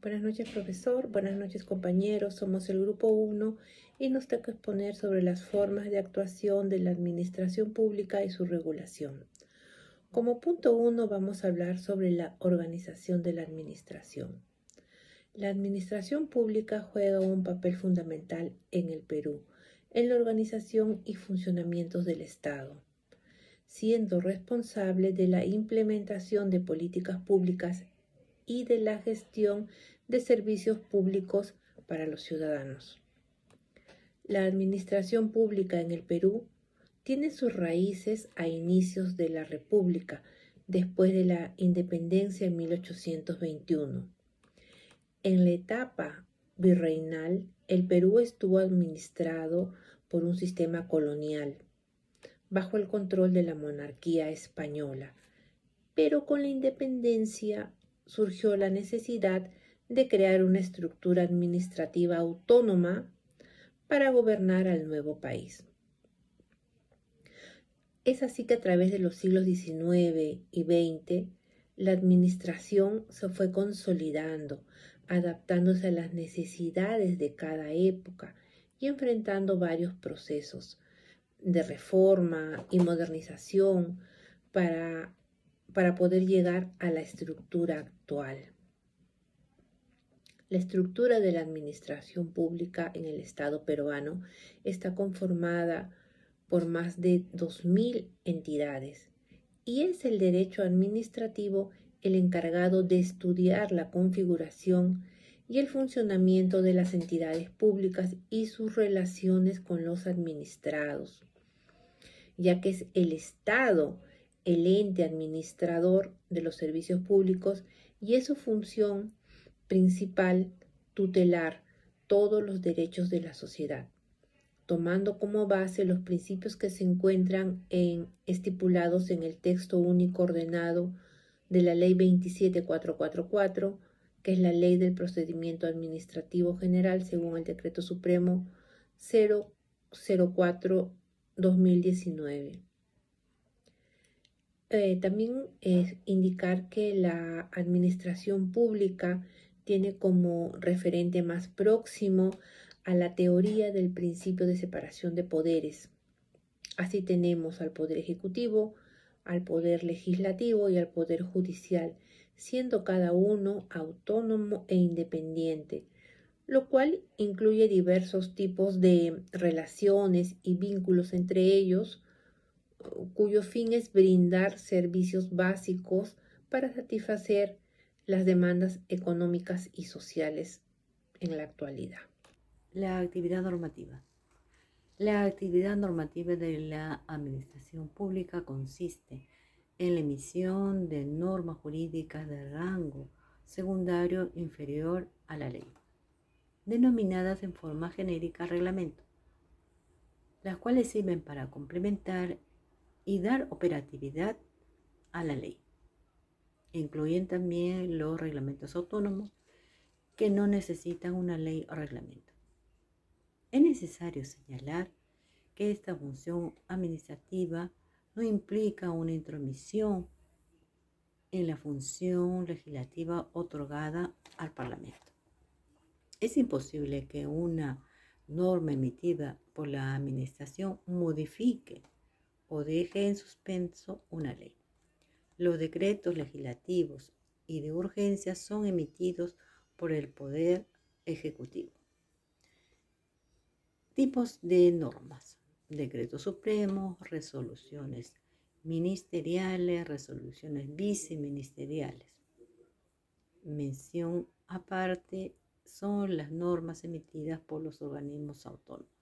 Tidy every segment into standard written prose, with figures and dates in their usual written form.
Buenas noches, profesor. Buenas noches, compañeros. Somos el grupo 1 y nos toca exponer sobre las formas de actuación de la administración pública y su regulación. Como punto 1 vamos a hablar sobre la organización de la administración. La administración pública juega un papel fundamental en el Perú, en la organización y funcionamiento del Estado, siendo responsable de la implementación de políticas públicas y de la gestión de servicios públicos para los ciudadanos. La administración pública en el Perú tiene sus raíces a inicios de la República, después de la independencia en 1821. En la etapa virreinal, el Perú estuvo administrado por un sistema colonial, bajo el control de la monarquía española, pero con la independencia surgió la necesidad de crear una estructura administrativa autónoma para gobernar al nuevo país. Es así que a través de los siglos XIX y XX, la administración se fue consolidando, adaptándose a las necesidades de cada época y enfrentando varios procesos de reforma y modernización para poder llegar a la estructura actual. La estructura de la administración pública en el Estado peruano está conformada por más de 2.000 entidades y es el derecho administrativo el encargado de estudiar la configuración y el funcionamiento de las entidades públicas y sus relaciones con los administrados, ya que es el Estado el ente administrador de los servicios públicos y es su función principal tutelar todos los derechos de la sociedad, tomando como base los principios que se encuentran estipulados en el texto único ordenado de la Ley 27444, que es la Ley del Procedimiento Administrativo General según el Decreto Supremo 004-2019. También indicar que la administración pública tiene como referente más próximo a la teoría del principio de separación de poderes. Así tenemos al Poder Ejecutivo, al Poder Legislativo y al Poder Judicial, siendo cada uno autónomo e independiente, lo cual incluye diversos tipos de relaciones y vínculos entre ellos, cuyo fin es brindar servicios básicos para satisfacer las demandas económicas y sociales en la actualidad. La actividad normativa. La actividad normativa de la administración pública consiste en la emisión de normas jurídicas de rango secundario inferior a la ley, denominadas en forma genérica reglamento, las cuales sirven para complementar y dar operatividad a la ley. Incluyen también los reglamentos autónomos que no necesitan una ley o reglamento. Es necesario señalar que esta función administrativa no implica una intromisión en la función legislativa otorgada al Parlamento. Es imposible que una norma emitida por la Administración modifique o deje en suspenso una ley. Los decretos legislativos y de urgencia son emitidos por el Poder Ejecutivo. Tipos de normas: decretos supremos, resoluciones ministeriales, resoluciones viceministeriales. Mención aparte son las normas emitidas por los organismos autónomos.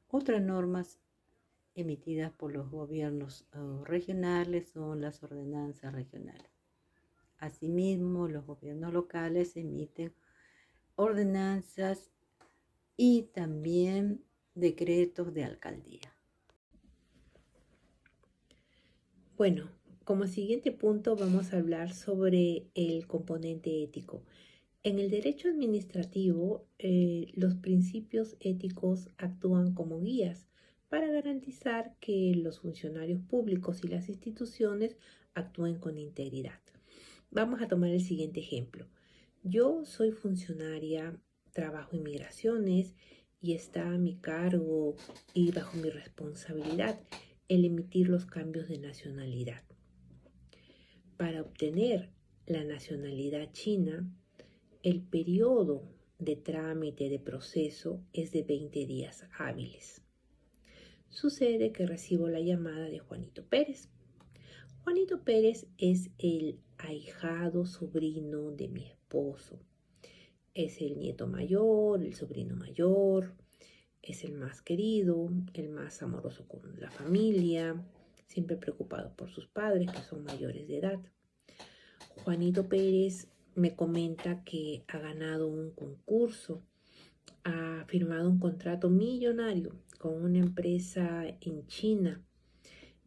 Otras normas emitidas por los gobiernos regionales son las ordenanzas regionales. Asimismo, los gobiernos locales emiten ordenanzas y también decretos de alcaldía. Bueno, como siguiente punto vamos a hablar sobre el componente ético. En el derecho administrativo, los principios éticos actúan como guías para garantizar que los funcionarios públicos y las instituciones actúen con integridad. Vamos a tomar el siguiente ejemplo. Yo soy funcionaria, trabajo en migraciones y está a mi cargo y bajo mi responsabilidad el emitir los cambios de nacionalidad. Para obtener la nacionalidad china, el periodo de trámite de proceso es de 20 días hábiles. Sucede que recibo la llamada de Juanito Pérez. Juanito Pérez es el ahijado sobrino de mi esposo. Es el nieto mayor, el sobrino mayor, es el más querido, el más amoroso con la familia, siempre preocupado por sus padres que son mayores de edad. Juanito Pérez me comenta que ha ganado un concurso, ha firmado un contrato millonario con una empresa en China.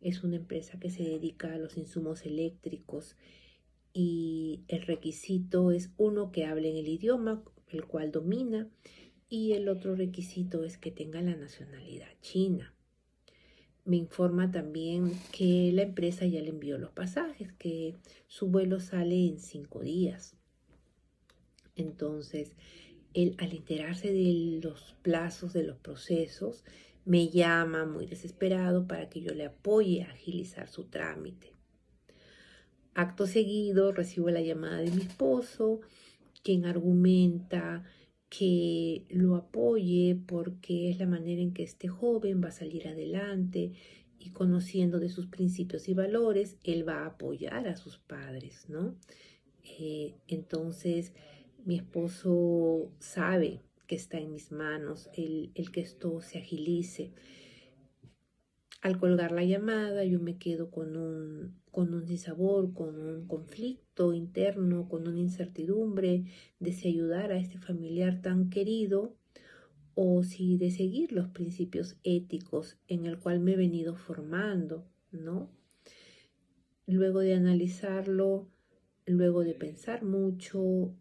Es una empresa que se dedica a los insumos eléctricos y el requisito es uno que hable en el idioma, el cual domina, y el otro requisito es que tenga la nacionalidad china. Me informa también que la empresa ya le envió los pasajes, que su vuelo sale en 5 días. Entonces, él al enterarse de los plazos de los procesos, me llama muy desesperado para que yo le apoye a agilizar su trámite. Acto seguido recibo la llamada de mi esposo, quien argumenta que lo apoye porque es la manera en que este joven va a salir adelante y conociendo de sus principios y valores, él va a apoyar a sus padres, ¿no? Entonces, mi esposo sabe que está en mis manos el que esto se agilice. Al colgar la llamada, yo me quedo con un sinsabor, con un conflicto interno, con una incertidumbre de si ayudar a este familiar tan querido o si de seguir los principios éticos en el cual me he venido formando, ¿no? Luego de analizarlo, luego de pensar mucho,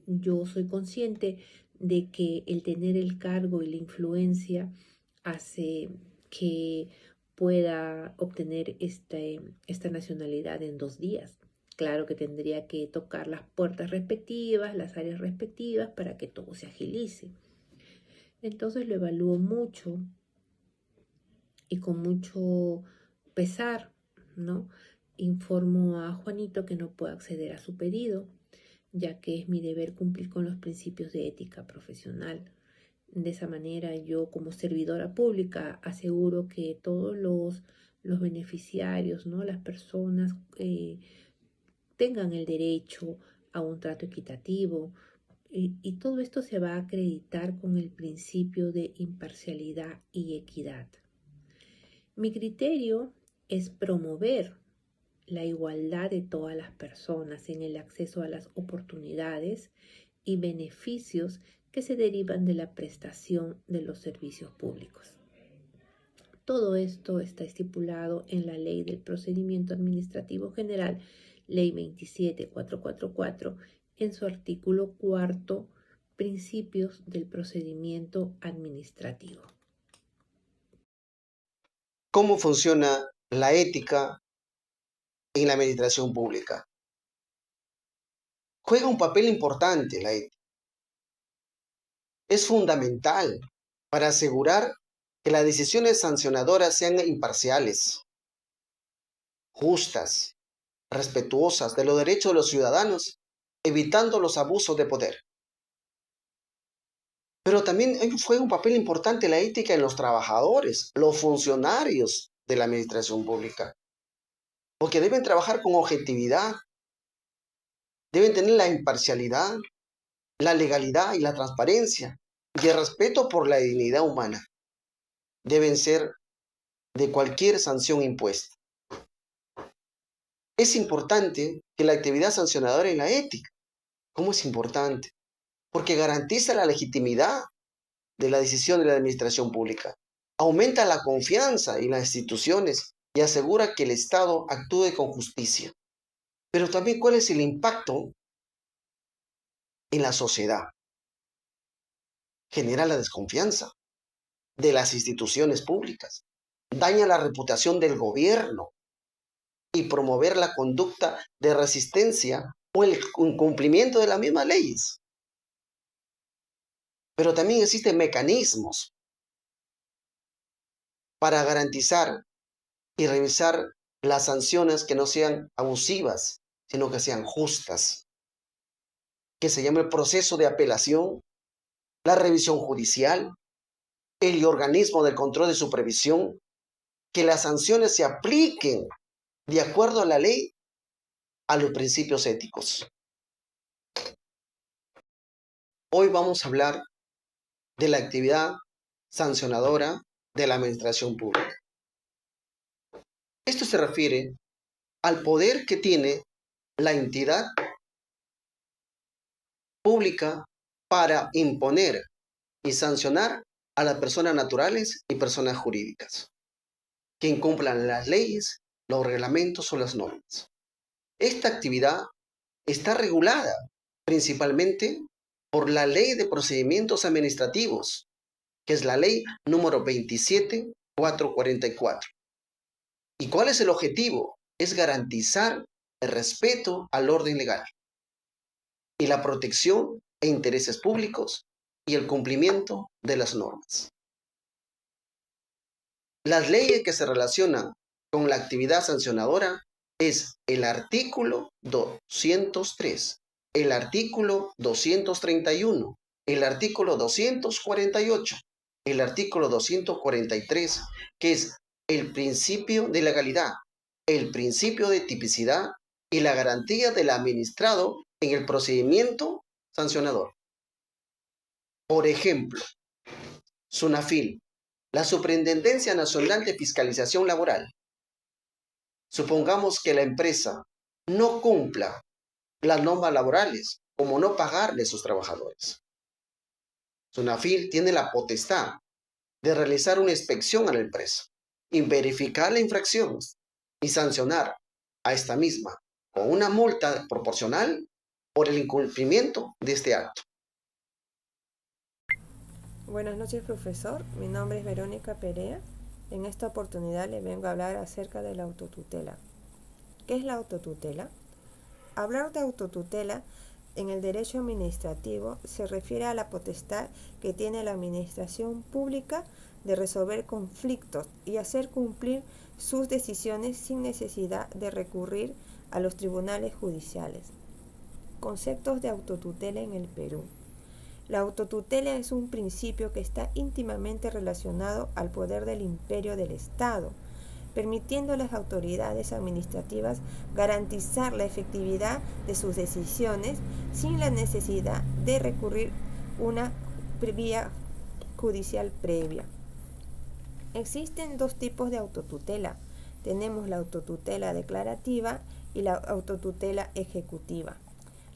yo soy consciente de que el tener el cargo y la influencia hace que pueda obtener esta nacionalidad en 2 días. Claro que tendría que tocar las puertas respectivas, las áreas respectivas para que todo se agilice. Entonces lo evalúo mucho y con mucho pesar, ¿no? Informo a Juanito que no puedo acceder a su pedido, ya que es mi deber cumplir con los principios de ética profesional. De esa manera, yo como servidora pública aseguro que todos los beneficiarios, ¿no? Las personas tengan el derecho a un trato equitativo, y todo esto se va a acreditar con el principio de imparcialidad y equidad. Mi criterio es promover la igualdad de todas las personas en el acceso a las oportunidades y beneficios que se derivan de la prestación de los servicios públicos. Todo esto está estipulado en la Ley del Procedimiento Administrativo General, Ley 27444, en su artículo 4, Principios del Procedimiento Administrativo. ¿Cómo funciona la ética en la administración pública? Juega un papel importante la ética. Es fundamental para asegurar que las decisiones sancionadoras sean imparciales, justas, respetuosas de los derechos de los ciudadanos, evitando los abusos de poder. Pero también juega un papel importante la ética en los trabajadores, los funcionarios de la administración pública, porque deben trabajar con objetividad, deben tener la imparcialidad, la legalidad y la transparencia y el respeto por la dignidad humana. Deben ser de cualquier sanción impuesta. Es importante que la actividad sancionadora en la ética, ¿cómo es importante? Porque garantiza la legitimidad de la decisión de la administración pública, aumenta la confianza en las instituciones y asegura que el Estado actúe con justicia. Pero también, ¿cuál es el impacto en la sociedad? Genera la desconfianza de las instituciones públicas, daña la reputación del gobierno y promover la conducta de resistencia o el incumplimiento de las mismas leyes. Pero también existen mecanismos para garantizar y revisar las sanciones que no sean abusivas, sino que sean justas, que se llama el proceso de apelación, la revisión judicial, el organismo del control de supervisión, que las sanciones se apliquen de acuerdo a la ley, a los principios éticos. Hoy vamos a hablar de la actividad sancionadora de la administración pública. Esto se refiere al poder que tiene la entidad pública para imponer y sancionar a las personas naturales y personas jurídicas que incumplan las leyes, los reglamentos o las normas. Esta actividad está regulada principalmente por la Ley de Procedimientos Administrativos, que es la ley número 27444. ¿Y cuál es el objetivo? Es garantizar el respeto al orden legal y la protección e intereses públicos y el cumplimiento de las normas. Las leyes que se relacionan con la actividad sancionadora es el artículo 203, el artículo 231, el artículo 248, el artículo 243, que es el principio de legalidad, el principio de tipicidad y la garantía del administrado en el procedimiento sancionador. Por ejemplo, SUNAFIL, la Superintendencia Nacional de Fiscalización Laboral. Supongamos que la empresa no cumpla las normas laborales, como no pagarle a sus trabajadores. SUNAFIL tiene la potestad de realizar una inspección a la empresa y verificar la infracción y sancionar a esta misma con una multa proporcional por el incumplimiento de este acto. Buenas noches, profesor. Mi nombre es Verónica Perea. En esta oportunidad le vengo a hablar acerca de la autotutela. ¿Qué es la autotutela? Hablar de autotutela en el derecho administrativo se refiere a la potestad que tiene la administración pública de resolver conflictos y hacer cumplir sus decisiones sin necesidad de recurrir a los tribunales judiciales. Conceptos de autotutela en el Perú. La autotutela es un principio que está íntimamente relacionado al poder del imperio del Estado, permitiendo a las autoridades administrativas garantizar la efectividad de sus decisiones sin la necesidad de recurrir a una vía judicial previa. Existen dos tipos de autotutela. Tenemos la autotutela declarativa y la autotutela ejecutiva.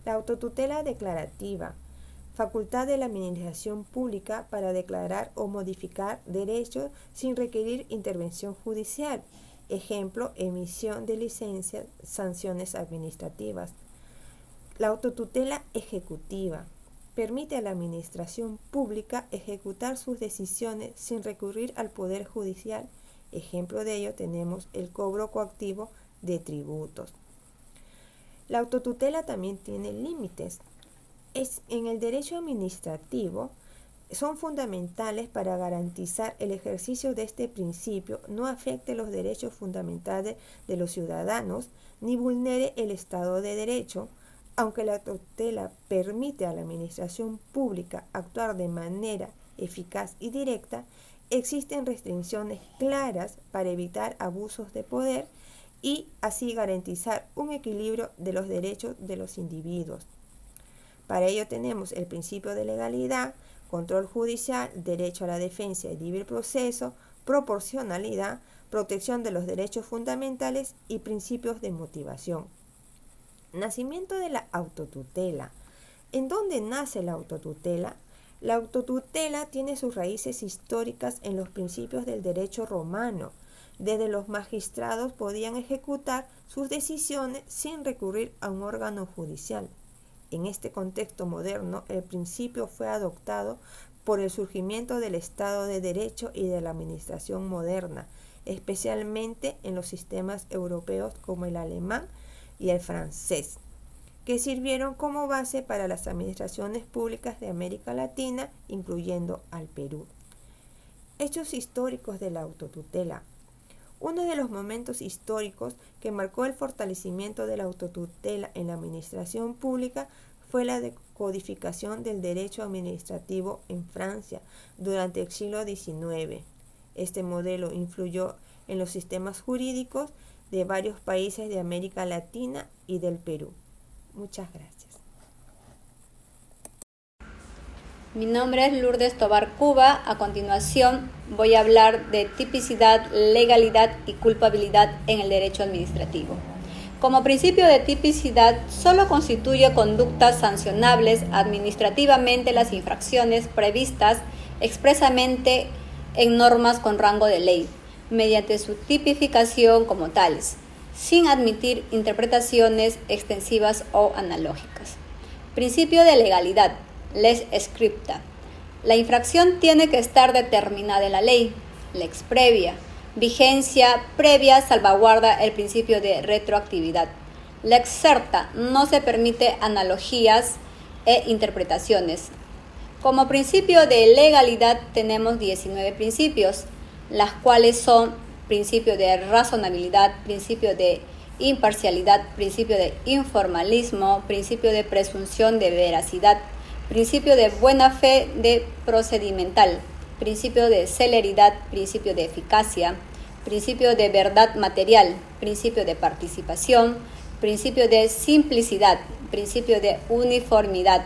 La autotutela declarativa, facultad de la administración pública para declarar o modificar derechos sin requerir intervención judicial. Ejemplo, emisión de licencias, sanciones administrativas. La autotutela ejecutiva permite a la administración pública ejecutar sus decisiones sin recurrir al Poder Judicial. Ejemplo de ello tenemos el cobro coactivo de tributos. La autotutela también tiene límites. En el derecho administrativo son fundamentales para garantizar el ejercicio de este principio no afecte los derechos fundamentales de los ciudadanos ni vulnere el Estado de Derecho. Aunque la tutela permite a la administración pública actuar de manera eficaz y directa, existen restricciones claras para evitar abusos de poder y así garantizar un equilibrio de los derechos de los individuos. Para ello tenemos el principio de legalidad, control judicial, derecho a la defensa y libre proceso, proporcionalidad, protección de los derechos fundamentales y principios de motivación. Nacimiento de la autotutela. ¿En dónde nace la autotutela? La autotutela tiene sus raíces históricas en los principios del derecho romano. Desde los magistrados podían ejecutar sus decisiones sin recurrir a un órgano judicial. En este contexto moderno, el principio fue adoptado por el surgimiento del Estado de Derecho y de la administración moderna, especialmente en los sistemas europeos como el alemán y el francés. que sirvieron como base para las administraciones públicas de América Latina, incluyendo al Perú. Hechos históricos de la autotutela. Uno de los momentos históricos que marcó el fortalecimiento de la autotutela en la administración pública fue la decodificación del derecho administrativo en Francia durante el siglo XIX. Este modelo influyó en los sistemas jurídicos de varios países de América Latina y del Perú. Muchas gracias. Mi nombre es Lourdes Tobar Cuba. A continuación voy a hablar de tipicidad, legalidad y culpabilidad en el derecho administrativo. Como principio de tipicidad, solo constituye conductas sancionables administrativamente las infracciones previstas expresamente en normas con rango de ley, mediante su tipificación como tales, sin admitir interpretaciones extensivas o analógicas. Principio de legalidad. Lex scripta. La infracción tiene que estar determinada en la ley. Lex previa. Vigencia previa salvaguarda el principio de retroactividad. Lex certa. No se permite analogías e interpretaciones. Como principio de legalidad tenemos 19 principios, las cuales son principio de razonabilidad, principio de imparcialidad, principio de informalismo, principio de presunción de veracidad, principio de buena fe de procedimental, principio de celeridad, principio de eficacia, principio de verdad material, principio de participación, principio de simplicidad, principio de uniformidad,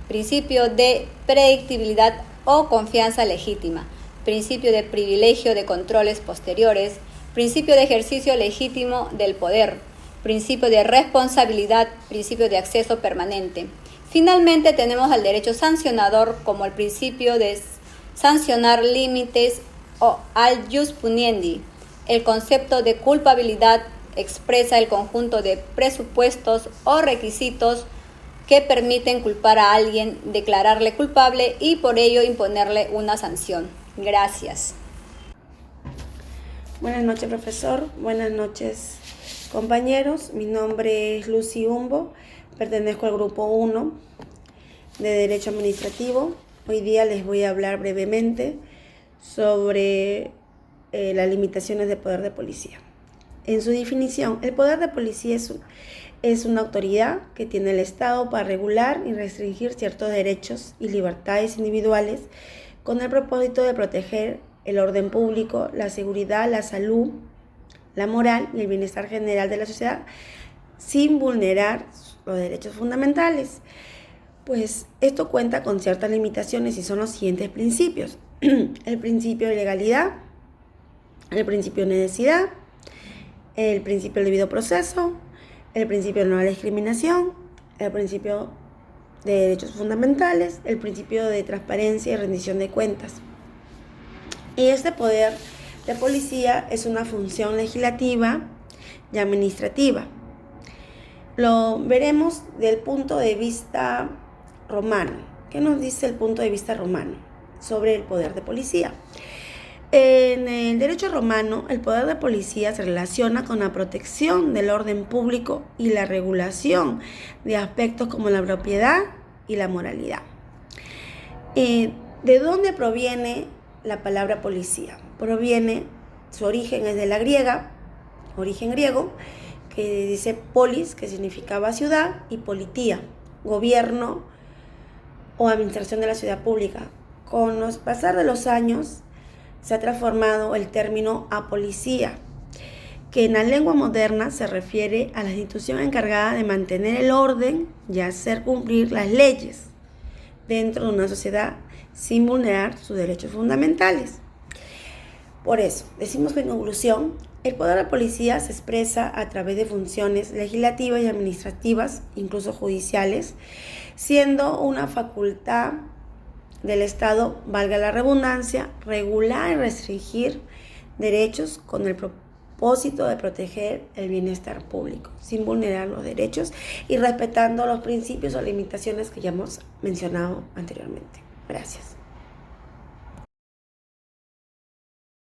principio de predictibilidad o confianza legítima, principio de privilegio de controles posteriores, principio de ejercicio legítimo del poder, principio de responsabilidad, principio de acceso permanente. Finalmente tenemos al derecho sancionador como el principio de sancionar límites o al jus puniendi. El concepto de culpabilidad expresa el conjunto de presupuestos o requisitos que permiten culpar a alguien, declararle culpable y por ello imponerle una sanción. Gracias. Buenas noches, profesor. Buenas noches, compañeros. Mi nombre es Lucy Humbo. Pertenezco al grupo 1 de Derecho Administrativo. Hoy día les voy a hablar brevemente sobre las limitaciones del poder de policía. En su definición, el poder de policía es una autoridad que tiene el Estado para regular y restringir ciertos derechos y libertades individuales con el propósito de proteger el orden público, la seguridad, la salud, la moral y el bienestar general de la sociedad sin vulnerar los derechos fundamentales. Pues esto cuenta con ciertas limitaciones y son los siguientes principios. El principio de legalidad, el principio de necesidad, el principio del debido proceso, el principio de no discriminación, el principio de derechos fundamentales, el principio de transparencia y rendición de cuentas. Y este poder de policía es una función legislativa y administrativa. Lo veremos del punto de vista romano. ¿Qué nos dice el punto de vista romano sobre el poder de policía? En el derecho romano, el poder de policía se relaciona con la protección del orden público y la regulación de aspectos como la propiedad y la moralidad. ¿De dónde proviene la palabra policía? Su origen es de la griega, origen griego, que dice polis, que significaba ciudad, y politía, gobierno o administración de la ciudad pública. Con los pasar de los años se ha transformado el término a policía, que en la lengua moderna se refiere a la institución encargada de mantener el orden y hacer cumplir las leyes dentro de una sociedad sin vulnerar sus derechos fundamentales. Por eso, decimos que en conclusión, el poder de policía se expresa a través de funciones legislativas y administrativas, incluso judiciales, siendo una facultad del Estado, valga la redundancia, regular y restringir derechos con el propósito de proteger el bienestar público, sin vulnerar los derechos y respetando los principios o limitaciones que ya hemos mencionado anteriormente. Gracias.